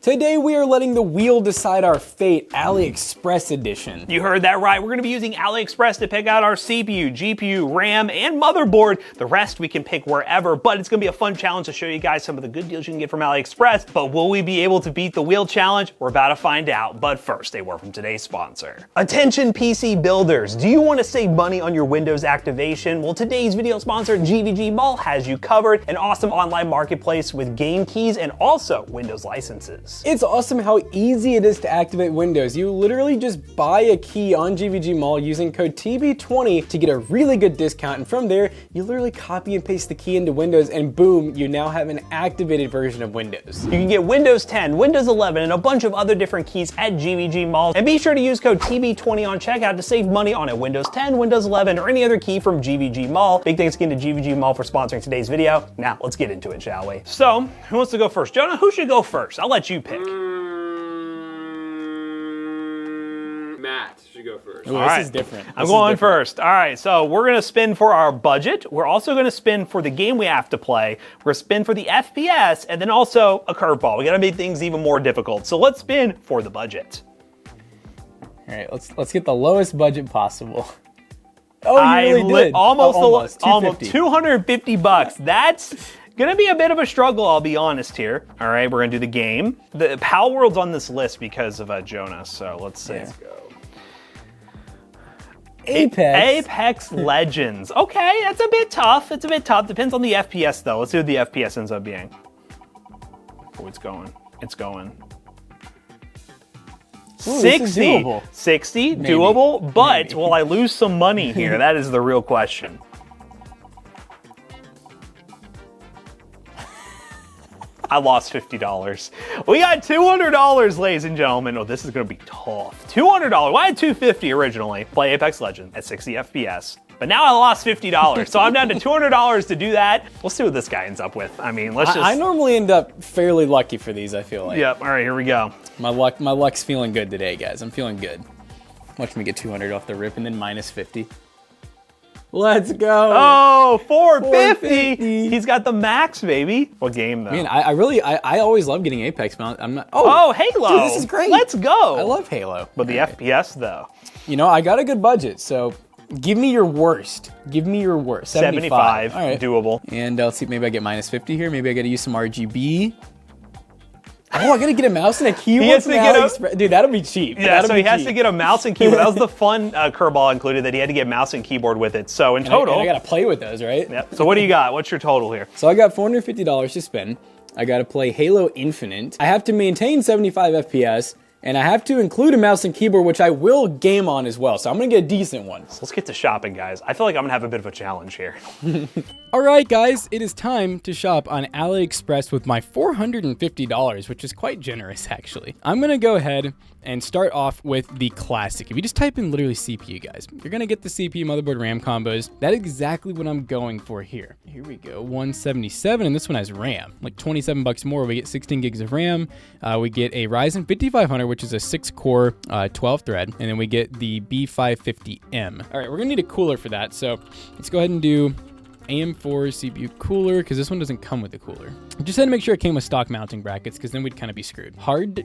Today we are letting the wheel decide our fate, Aliexpress edition. You heard that right. We're going to be using Aliexpress to pick out our CPU, GPU, RAM, and motherboard. The rest we can pick wherever, but it's going to be a fun challenge to show you guys some of the good deals you can get from Aliexpress. But will we be able to beat the wheel challenge? We're about to find out. But first, a word from today's sponsor. Attention PC builders. Do you want to save money on your Windows activation? Well, today's video sponsor, GVG Mall, has you covered. An awesome online marketplace with game keys and also Windows licenses. It's awesome how easy it is to activate Windows. You literally just buy a key on GVG Mall using code TB20 to get a really good discount, and from there, you literally copy and paste the key into Windows, and boom, you now have an activated version of Windows. You can get Windows 10, Windows 11, and a bunch of other different keys at GVG Mall, and be sure to use code TB20 on checkout to save money on a Windows 10, Windows 11, or any other key from GVG Mall. Big thanks again to GVG Mall for sponsoring today's video. Now, let's get into it, shall we? So, who wants to go first? Jonah, who should go first? I'll let you pick. Matt should go first. Ooh, this is different. I'm going first. All right, so we're gonna spin for our budget. We're also gonna spin for the game we have to play. We're gonna spin for the FPS, and then also a curveball. We gotta make things even more difficult. So let's spin for the budget. All right, let's get the lowest budget possible. Oh, you really did. Almost 250. 250 bucks. That's gonna be a bit of a struggle, I'll be honest here. All right, we're gonna do the game. The Pal World's on this list because of Jonah, so let's see. Let's go. Apex Legends. Okay, that's a bit tough. It's a bit tough. Depends on the FPS though. Let's see what the FPS ends up being. Oh, it's going. It's going. Ooh, 60. 60, Maybe. doable, but Maybe. will I lose some money here? That is the real question. I lost $50. We got $200, ladies and gentlemen. Oh, this is gonna be tough. $200. Well, I had $250 originally. Play Apex Legends at 60 FPS. But now I lost $50, so I'm down to $200 to do that. We'll see what this guy ends up with. I mean, let's just... I normally end up fairly lucky for these, I feel like. Yep, all right, here we go. My luck's feeling good today, guys. I'm feeling good. Watch me get 200 off the rip and then minus 50. Let's go. Oh, 450. 450. He's got the max, baby. What game, though? Man, I always love getting Apex, man. I'm not. Oh, Halo. Dude, this is great. Let's go. I love Halo. But the FPS, though. You know, I got a good budget, so give me your worst. Give me your worst. 75. All right. Doable. And let's see, maybe I get minus 50 here. Maybe I got to use some RGB. Oh, I gotta get a mouse and a keyboard. He has to get AliExpress. Dude, that'll be cheap. Yeah, that'll so be he has cheap. to get a mouse and keyboard. That was the fun curveball included, that he had to get mouse and keyboard with it. So in total... I gotta play with those, right? Yep. So what do you got? What's your total here? So I got $450 to spend. I gotta play Halo Infinite. I have to maintain 75 FPS, and I have to include a mouse and keyboard, which I will game on as well. So I'm gonna get a decent one. So let's get to shopping, guys. I feel like I'm gonna have a bit of a challenge here. All right, guys, it is time to shop on AliExpress with my $450, which is quite generous, actually. I'm gonna go ahead and start off with the classic. If you just type in literally CPU, guys, you're gonna get the CPU, motherboard, RAM combos. That is exactly what I'm going for here. Here we go, 177, and this one has RAM, like 27 bucks more. We get 16 gigs of RAM. We get a Ryzen 5500, which is a 6-core, 12-thread, and then we get the B550M. All right, we're gonna need a cooler for that, so let's go ahead and do AM4 CPU cooler, because this one doesn't come with a cooler. Just had to make sure it came with stock mounting brackets, because then we'd kind of be screwed. Hard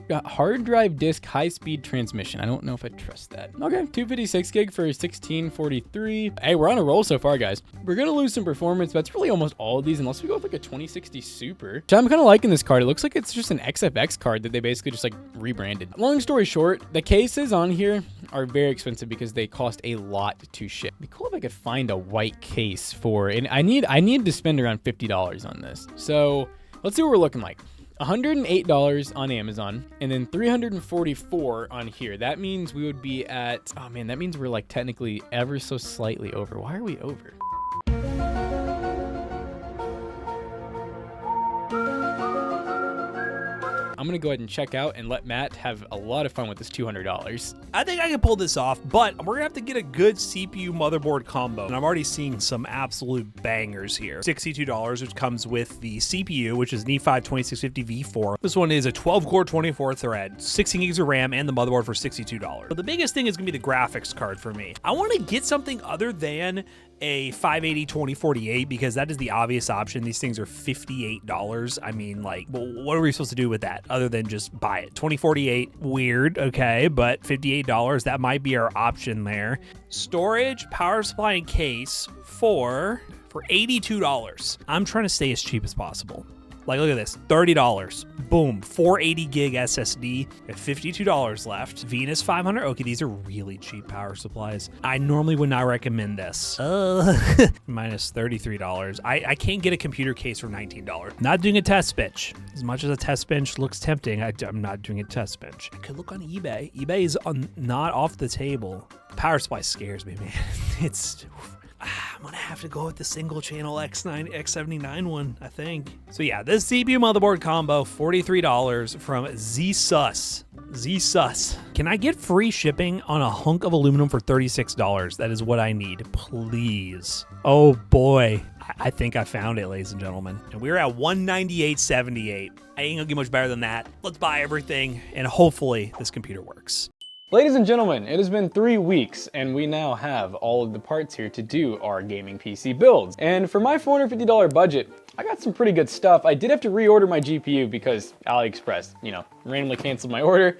drive disk high-speed transmission. I don't know if I trust that. Okay, 256 gig for 1643. Hey, we're on a roll so far, guys. We're gonna lose some performance, but that's really almost all of these, unless we go with like a 2060 Super. So I'm kind of liking this card. It looks like it's just an XFX card that they basically just like rebranded. Long story short, the cases on here are very expensive because they cost a lot to ship. It'd be cool if I could find a white case for, and I need to spend around $50 on this. So let's see what we're looking like. $108 on Amazon, and then $344 on here. That means we would be at, oh man, that means we're like technically ever so slightly over. Why are we over? I'm gonna go ahead and check out and let Matt have a lot of fun with this $200. I think I can pull this off, but we're gonna have to get a good CPU motherboard combo. And I'm already seeing some absolute bangers here. $62, which comes with the CPU, which is an i5 2650 V4. This one is a 12-core, 24-thread, 16 gigs of RAM, and the motherboard for $62. But the biggest thing is gonna be the graphics card for me. I wanna get something other than a 580 2048 because that is the obvious option. These things are $58. I mean, like, well, what are we supposed to do with that other than just buy it? 2048, weird, okay, but $58, that might be our option there. Storage, power supply, and case for $82. I'm trying to stay as cheap as possible. Like, look at this, $30. Boom, 480 gig SSD at $52 left. Venus 500. Okay, these are really cheap power supplies. I normally would not recommend this. Minus $33. I can't get a computer case for $19. Not doing a test bench. As much as a test bench looks tempting, I'm not doing a test bench. I could look on eBay. eBay is not off the table. Power supply scares me, man. It's... I'm gonna have to go with the single channel X79 one, I think. So yeah, this CPU motherboard combo, $43 from Zsus. Zsus. Can I get free shipping on a hunk of aluminum for $36? That is what I need, please. Oh boy, I think I found it, ladies and gentlemen. And we're at $198.78. I ain't gonna get much better than that. Let's buy everything, and hopefully this computer works. Ladies and gentlemen, it has been 3 weeks and we now have all of the parts here to do our gaming PC builds. And for my $450 budget, I got some pretty good stuff. I did have to reorder my GPU because Aliexpress, you know, randomly canceled my order.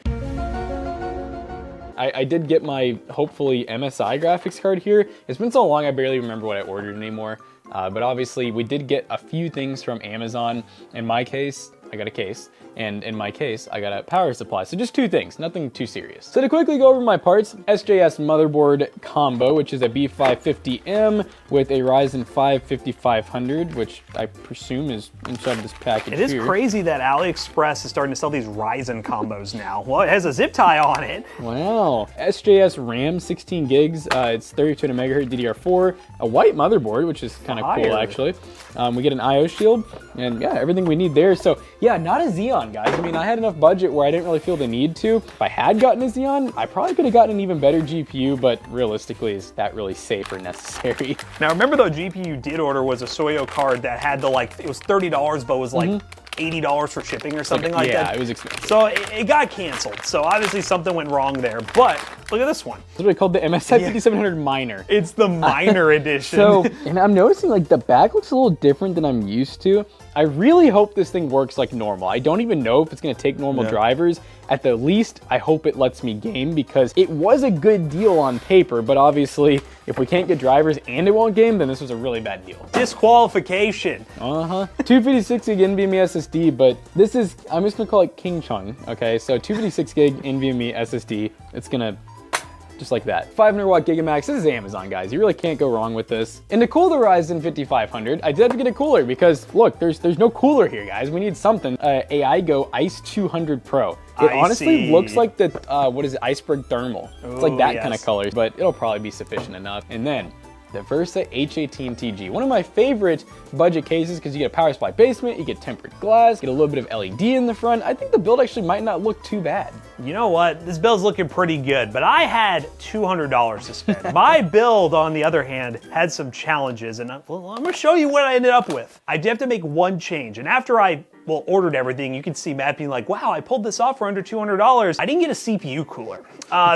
I did get my, hopefully, MSI graphics card here. It's been so long I barely remember what I ordered anymore. But obviously we did get a few things from Amazon. In my case, I got a case. And in my case, I got a power supply. So just 2 things, nothing too serious. So to quickly go over my parts, SJS motherboard combo, which is a B550M with a Ryzen 5 5500, which I presume is inside of this package here. It is crazy that AliExpress is starting to sell these Ryzen combos now. Well, it has a zip tie on it. Wow. SJS RAM, 16 gigs. It's 3200 megahertz DDR4, a white motherboard, which is kind of cool actually. We get an IO shield, and yeah, everything we need there. So yeah, not a Xeon, guys. I mean, I had enough budget where I didn't really feel the need to. If I had gotten a Xeon, I probably could have gotten an even better GPU, but realistically, is that really safe or necessary? Now, remember the GPU you did order was a Soyo card that had the, like, it was $30, but was like $80 for shipping or something like that. Yeah, it was expensive. So it got canceled. So obviously something went wrong there. But look at this one. It's literally called the MSI 5700 Minor. It's the Minor edition. So, and I'm noticing like the back looks a little different than I'm used to. I really hope this thing works like normal. I don't even know if it's gonna take normal drivers. At the least, I hope it lets me game because it was a good deal on paper, but obviously if we can't get drivers and it won't game, then this was a really bad deal. Disqualification. 256 gig NVMe SSD, but this is, I'm just gonna call it King Chung, okay? So 256 gig NVMe SSD, it's gonna, just like that. 500 watt Gigamax, this is Amazon, guys. You really can't go wrong with this. And to cool the Ryzen 5500, I did have to get a cooler because look, there's no cooler here, guys. We need something. Aigo Ice 200 Pro. It honestly looks like the, what is it, Iceberg Thermal. It's like that kind of color, but it'll probably be sufficient enough. And then the Versa H18TG, one of my favorite budget cases because you get a power supply basement, you get tempered glass, get a little bit of LED in the front. I think the build actually might not look too bad. You know what? This build's looking pretty good, but I had $200 to spend. My build, on the other hand, had some challenges, and I'm gonna show you what I ended up with. I did have to make one change, and after I ordered everything, you can see Matt being like, wow, I pulled this off for under $200. I didn't get a CPU cooler.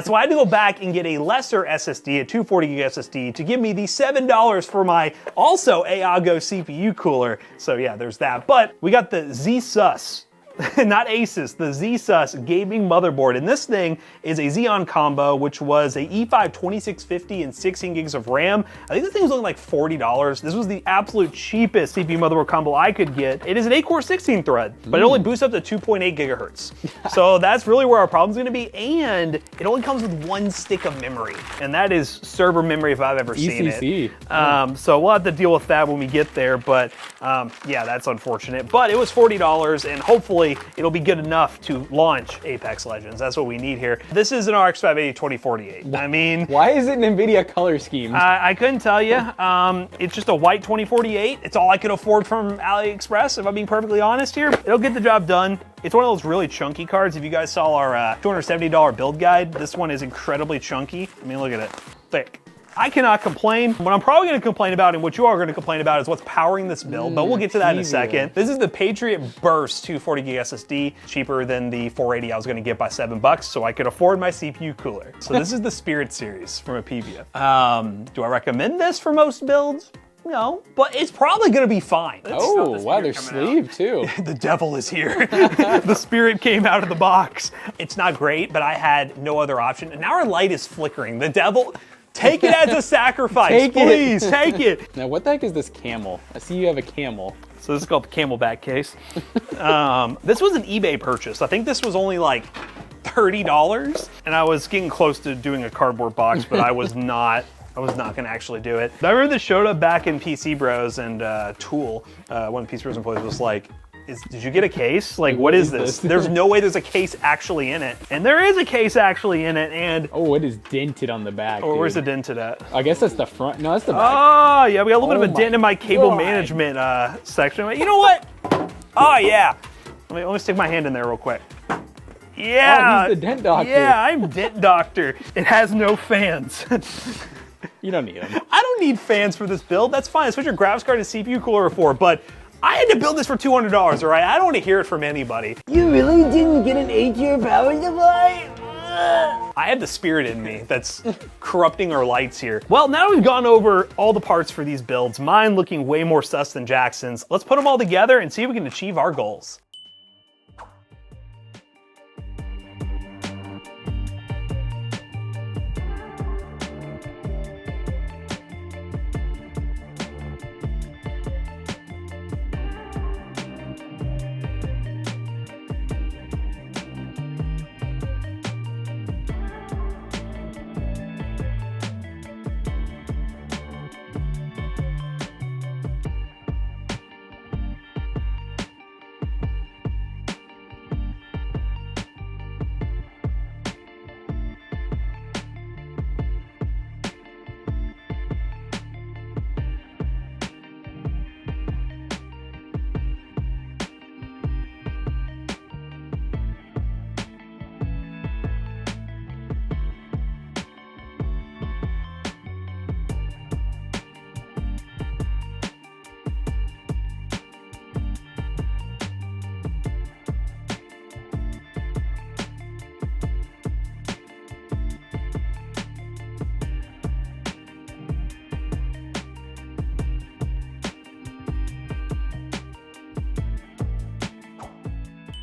So I had to go back and get a lesser SSD, a 240 gig SSD, to give me the $7 for my also Aigo CPU cooler. So yeah, there's that. But we got the Zsus, not Asus, the Zsus gaming motherboard. And this thing is a Xeon combo, which was a E5 2650 and 16 gigs of RAM. I think this thing was looking like $40. This was the absolute cheapest CPU motherboard combo I could get. It is an 8-core 16 thread, but it only boosts up to 2.8 gigahertz. So that's really where our problem's gonna be. And it only comes with 1 stick of memory. And that is server memory if I've ever seen it. So we'll have to deal with that when we get there. But yeah, that's unfortunate. But it was $40, and hopefully it'll be good enough to launch Apex Legends. That's what we need here. This is an RX 580 2048. I mean, why is it an NVIDIA color scheme? I couldn't tell you. It's just a white 2048. It's all I could afford from AliExpress, if I'm being perfectly honest here. It'll get the job done. It's one of those really chunky cards. If you guys saw our $270 build guide, this one is incredibly chunky. I mean, look at it, thick. I cannot complain. What I'm probably gonna complain about and what you are gonna complain about is what's powering this build, but we'll get to that in a second. This is the Patriot Burst 240 gig SSD, cheaper than the 480 I was gonna get by $7, so I could afford my CPU cooler. So this is the Spirit series from Apevia. Do I recommend this for most builds? No, but it's probably gonna be fine. Oh, wow, there's sleeve too. The devil is here. The Spirit came out of the box. It's not great, but I had no other option. And now our light is flickering. The devil, take it as a sacrifice, please, take it. Now, what the heck is this camel? I see you have a camel. So this is called the Camelback case. This was an eBay purchase. I think this was only like $30, and I was getting close to doing a cardboard box, but I was not gonna actually do it. I remember this showed up back in PC Bros, and Tool, one of the PC Bros employees was like, did you get a case? Like, what is this? There's no way there's a case actually in it. And there is a case actually in it, and... Oh, it is dented on the back, Oh, where's the dented at? I guess that's the front. No, that's the back. Oh, yeah, we got a little bit of a dent in my cable management section. You know what? Oh, yeah. Let me stick my hand in there real quick. Yeah. Oh, he's the dent doctor. Yeah, I'm dent doctor. It has no fans. You don't need them. I don't need fans for this build. That's fine. That's what your graphics card and CPU cooler are for, but I had to build this for $200, all right? I don't want to hear it from anybody. You really didn't get an 8-year power supply? I have the Spirit in me that's corrupting our lights here. Well, now we've gone over all the parts for these builds, mine looking way more sus than Jackson's. Let's put them all together and see if we can achieve our goals.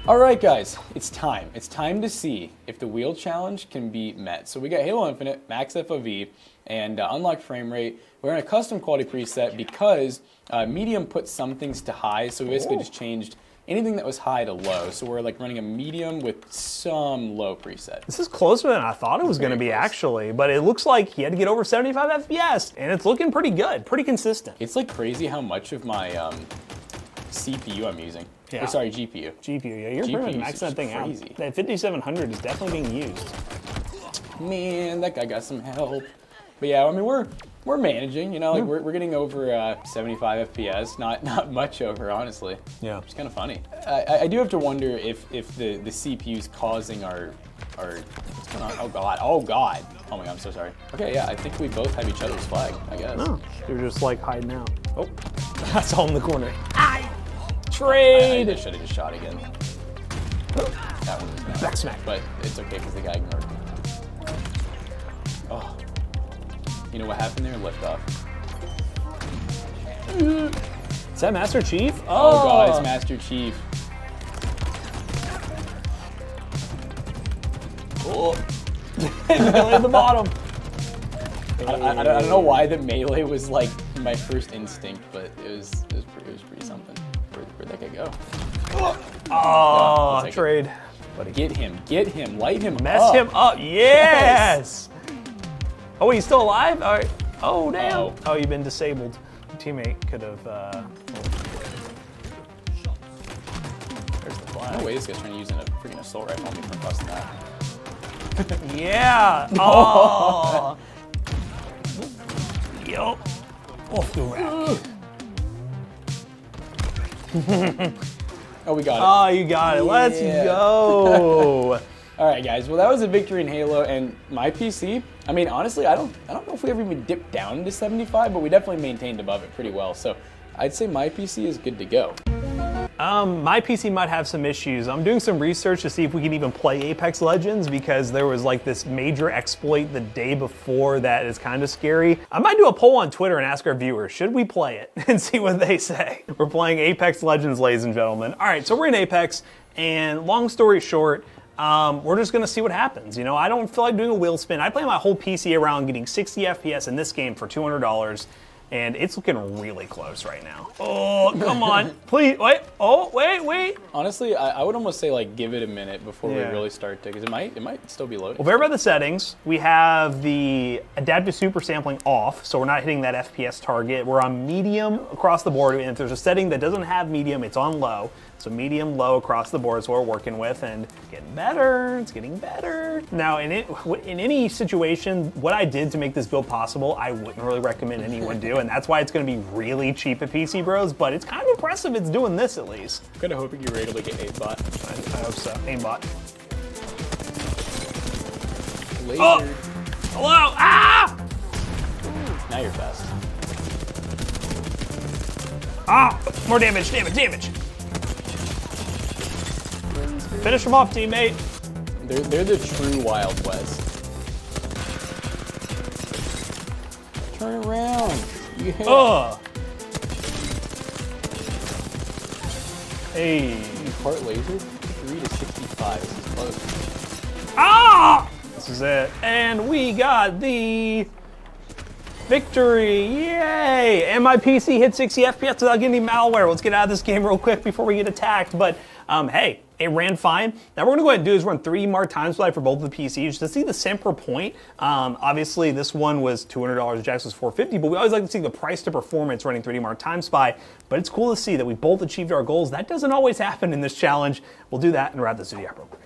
All right, guys, it's time. It's time to see if the wheel challenge can be met. So we got Halo Infinite, max FOV, and unlocked frame rate. We're in a custom quality preset because medium put some things to high, so we basically just changed anything that was high to low. So we're like running a medium with some low preset. This is closer than I thought it was going to be, actually, but it looks like he had to get over 75 FPS, and it's looking pretty good, pretty consistent. It's like crazy how much of my CPU I'm using. Yeah. Or sorry, GPU. GPU, yeah, you're pretty much maxing that thing out. That 5700 is definitely being used. Man, that guy got some help. But yeah, I mean, we're managing, you know, like we're getting over 75 FPS, not much over, honestly. Yeah. It's kind of funny. I do have to wonder if the CPU's causing our what's going on? Oh god. Oh my god, I'm so sorry. Okay, yeah, I think we both have each other's flag, I guess. No, they're just like hiding out. Oh, that's all in the corner. Trade! I should have just shot again. That one was bad. Back smack. But it's okay because the guy ignored me. Oh. You know what happened there? Lift off. Is that Master Chief? Oh god, it's Master Chief. Oh. Melee at the bottom. I don't know why the melee was like my first instinct, but it was pretty something. Where'd that guy go? Oh, trade. Buddy. Get him, light him Mess up. him up, yes! Oh, he's still alive? All right. Oh, damn. Oh, you've been disabled. Your teammate could have, There's the flag. No way this guy's trying to use a freaking assault rifle on me from across the map. Yeah! Oh! Yo! Off the rack. Oh, we got it. Oh, you got it. Let's go. All right, guys. Well, that was a victory in Halo, and my PC. I mean, honestly, I don't know if we ever even dipped down to 75, but we definitely maintained above it pretty well. So I'd say my PC is good to go. My PC might have some issues. I'm doing some research to see if we can even play Apex Legends because there was like this major exploit the day before that is kind of scary. I might do a poll on Twitter and ask our viewers, should we play it? And see what they say. We're playing Apex Legends, ladies and gentlemen. All right, so we're in Apex, and long story short, we're just gonna see what happens. You know, I don't feel like doing a wheel spin. I play my whole PC around getting 60 FPS in this game for $200. And it's looking really close right now. Oh, come on. Please, wait. Oh, wait. Honestly, I would almost say like give it a minute before we really start to, because it might still be loading. Well, verify the settings. We have the adaptive super sampling off, so we're not hitting that FPS target. We're on medium across the board, and if there's a setting that doesn't have medium, it's on low. So medium, low across the board is what we're working with, and getting better, it's getting better. Now, in any situation, what I did to make this build possible, I wouldn't really recommend anyone do, and that's why it's gonna be really cheap at PC Bros, but it's kind of impressive it's doing this at least. I'm kind of hoping you're able to get aimbot. I hope so, aimbot. Laser. Oh! Hello, ah! Now you're fast. Ah, more damage. Finish him off, teammate. They're the true Wild West. Turn around. Yeah. Ugh. Hey. Part laser? 3 to 65. This is close. Ah! This is it. And we got the victory. Yay! And my PC hit 60 FPS without getting any malware. Let's get out of this game real quick before we get attacked. But hey, it ran fine. Now what we're gonna go ahead and do is run 3D Mark time flight for both of the PCs to see the cent per point. Obviously this one was $200, Jax was $450, but we always like to see the price to performance running 3D Mark Time Spy. But it's cool to see that we both achieved our goals. That doesn't always happen in this challenge. We'll do that and wrap this video up real quick.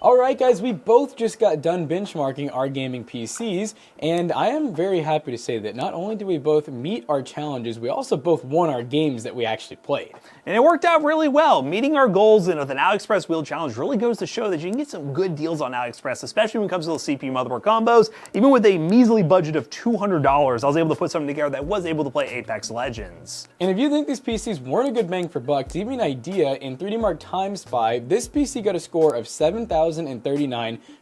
All right, guys, we both just got done benchmarking our gaming PCs, and I am very happy to say that not only did we both meet our challenges, we also both won our games that we actually played. And it worked out really well. Meeting our goals with an Aliexpress wheel challenge really goes to show that you can get some good deals on Aliexpress, especially when it comes to the CPU motherboard combos. Even with a measly budget of $200, I was able to put something together that was able to play Apex Legends. And if you think these PCs weren't a good bang for buck, to give you an idea, in 3D Mark Time Spy, this PC got a score of 7,039,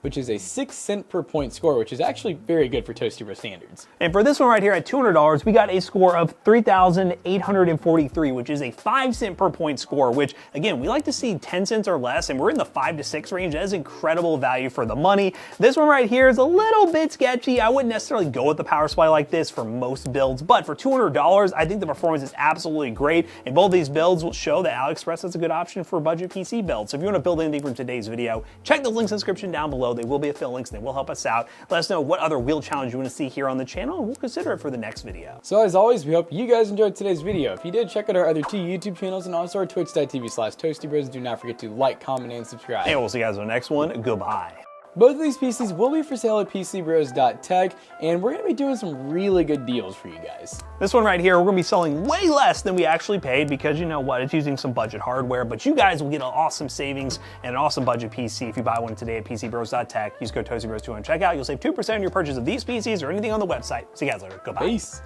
which is a 6 cent per point score, which is actually very good for Toasty Bro standards. And for this one right here at $200, we got a score of 3,843, which is a 5 cent per point score, which again, we like to see 10 cents or less, and we're in the 5 to 6 range. That is incredible value for the money. This one right here is a little bit sketchy. I wouldn't necessarily go with the power supply like this for most builds, but for $200, I think the performance is absolutely great, and both these builds will show that Aliexpress is a good option for a budget PC build. So if you want to build anything from today's video, check the links in the description down below. They will be affiliate links, and they will help us out. Let us know what other wheel challenge you want to see here on the channel, and we'll consider it for the next video. So as always, we hope you guys enjoyed today's video. If you did, check out our other 2 YouTube channels and also our twitch.tv/ToastyBros. Do not forget to like, comment, and subscribe. And we'll see you guys on the next one. Goodbye. Both of these PCs will be for sale at PCBros.tech, and we're going to be doing some really good deals for you guys. This one right here, we're going to be selling way less than we actually paid because you know what, it's using some budget hardware, but you guys will get an awesome savings and an awesome budget PC if you buy one today at PCBros.tech. Use code ToastyBros2 on checkout. You'll save 2% on your purchase of these PCs or anything on the website. See you guys later. Goodbye. Peace.